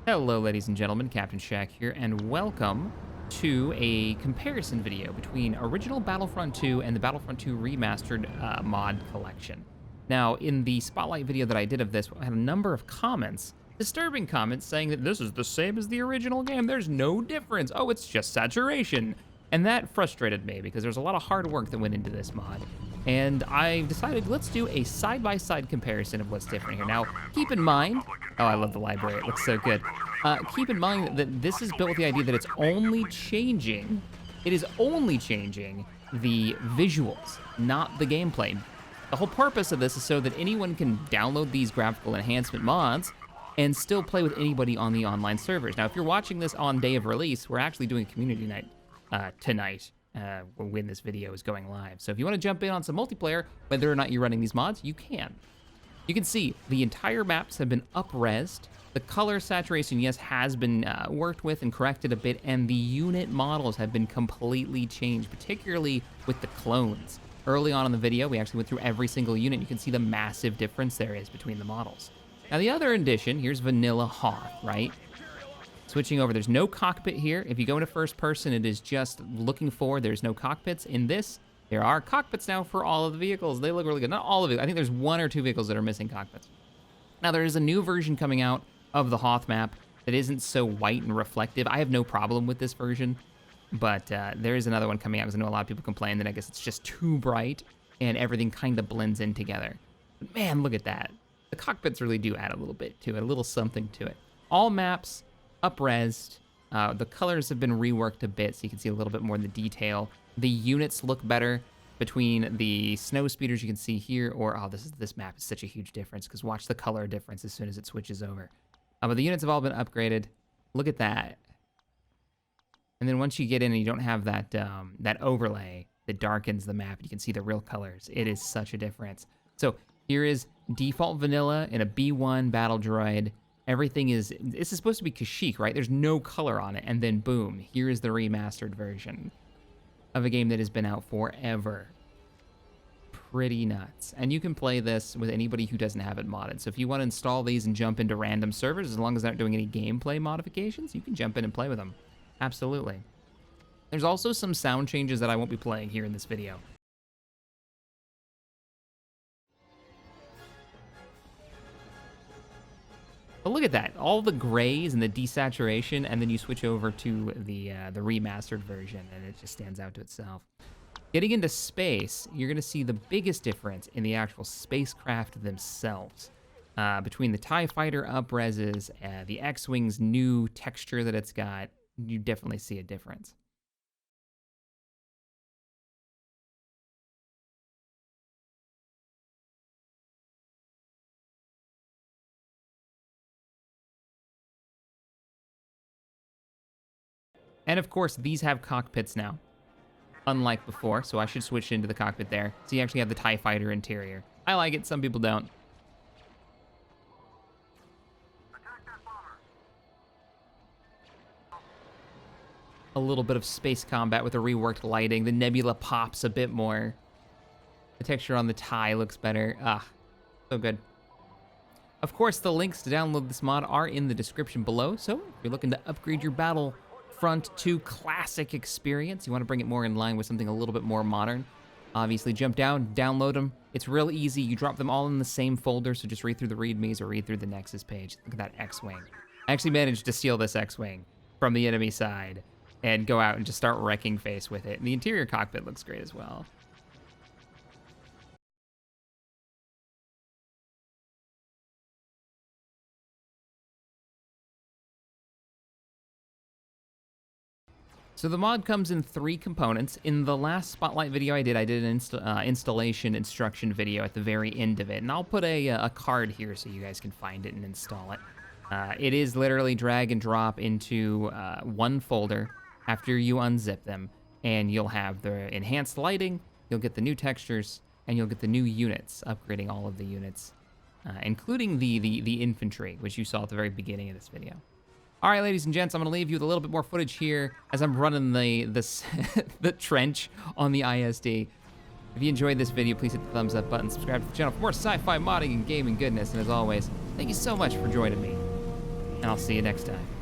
Hello, ladies and gentlemen, Captain Shack here, and welcome to a comparison video between original Battlefront 2 and the Battlefront 2 Remastered mod collection. Now, in the spotlight video that I did of this, I had a number of comments, disturbing comments, saying that this is the same as the original game. There's no difference. Oh, it's just saturation. And that frustrated me because there's a lot of hard work that went into this mod. And I decided let's do a side-by-side comparison of what's different here. Now, keep in mind, oh, I love the library, it looks so good. Keep in mind that this is built with the idea that it's only changing, it is only changing the visuals, not the gameplay. The whole purpose of this is so that anyone can download these graphical enhancement mods and still play with anybody on the online servers. Now, if you're watching this on day of release, we're actually doing a community night tonight. When this video is going live. So if you want to jump in on some multiplayer, whether or not you're running these mods, you can. You can see the entire maps have been up-resed. The color saturation, yes, has been worked with and corrected a bit, and the unit models have been completely changed, particularly with the clones. Early on in the video, we actually went through every single unit. You can see the massive difference there is between the models. Now the other addition, here's Vanilla Hoth, right? Switching over, there's no cockpit here. If you go into first person, it is just looking forward. There's no cockpits. In this, there are cockpits now for all of the vehicles. They look really good. Not all of it. I think there's one or two vehicles that are missing cockpits. Now, there is a new version coming out of the Hoth map that isn't so white and reflective. I have no problem with this version, but there is another one coming out because I know a lot of people complain that I guess it's just too bright and everything kind of blends in together. But man, look at that. The cockpits really do add a little bit to it, a little something to it. All maps up-resed. The colors have been reworked a bit so you can see a little bit more of the detail. The units look better between the snow speeders you can see here, or oh, this map is such a huge difference because watch the color difference as soon as it switches over. But the units have all been upgraded. Look at that. And then once you get in and you don't have that that overlay that darkens the map, you can see the real colors. It is such a difference. So here is default vanilla in a B1 battle droid. Everything is, this is supposed to be Kashyyyk, right? There's no color on it, and then boom, here is the remastered version of a game that has been out forever. Pretty nuts. And you can play this with anybody who doesn't have it modded. So if you want to install these and jump into random servers, as long as they're not doing any gameplay modifications, you can jump in and play with them. Absolutely. There's also some sound changes that I won't be playing here in this video. But look at that, all the grays and the desaturation, and then you switch over to the remastered version, and it just stands out to itself. Getting into space, you're gonna see the biggest difference in the actual spacecraft themselves. Between the TIE Fighter up-reses, the X-Wing's new texture that it's got, you definitely see a difference. And of course, these have cockpits now, unlike before, so I should switch into the cockpit there. So you actually have the TIE Fighter interior. I like it, some people don't. A little bit of space combat with a reworked lighting. The nebula pops a bit more. The texture on the TIE looks better. Ah, so good. Of course, the links to download this mod are in the description below, so if you're looking to upgrade your Battlefront 2 Classic experience, you want to bring it more in line with something a little bit more modern, obviously jump down, download them. It's real easy. You drop them all in the same folder, so just read through the readmes or read through the Nexus page. Look at that X-Wing. I actually managed to steal this X-Wing from the enemy side and go out and just start wrecking face with it. And the interior cockpit looks great as well. So the mod comes in 3 components. In the last Spotlight video I did an installation instruction video at the very end of it, and I'll put a card here so you guys can find it and install it. It is literally drag and drop into one folder after you unzip them, and you'll have the enhanced lighting, you'll get the new textures, and you'll get the new units, upgrading all of the units, including the infantry, which you saw at the very beginning of this video. All right, ladies and gents, I'm gonna leave you with a little bit more footage here as I'm running the trench on the ISD. If you enjoyed this video, please hit the thumbs up button, subscribe to the channel for more sci-fi modding and gaming goodness, and as always, thank you so much for joining me. and I'll see you next time.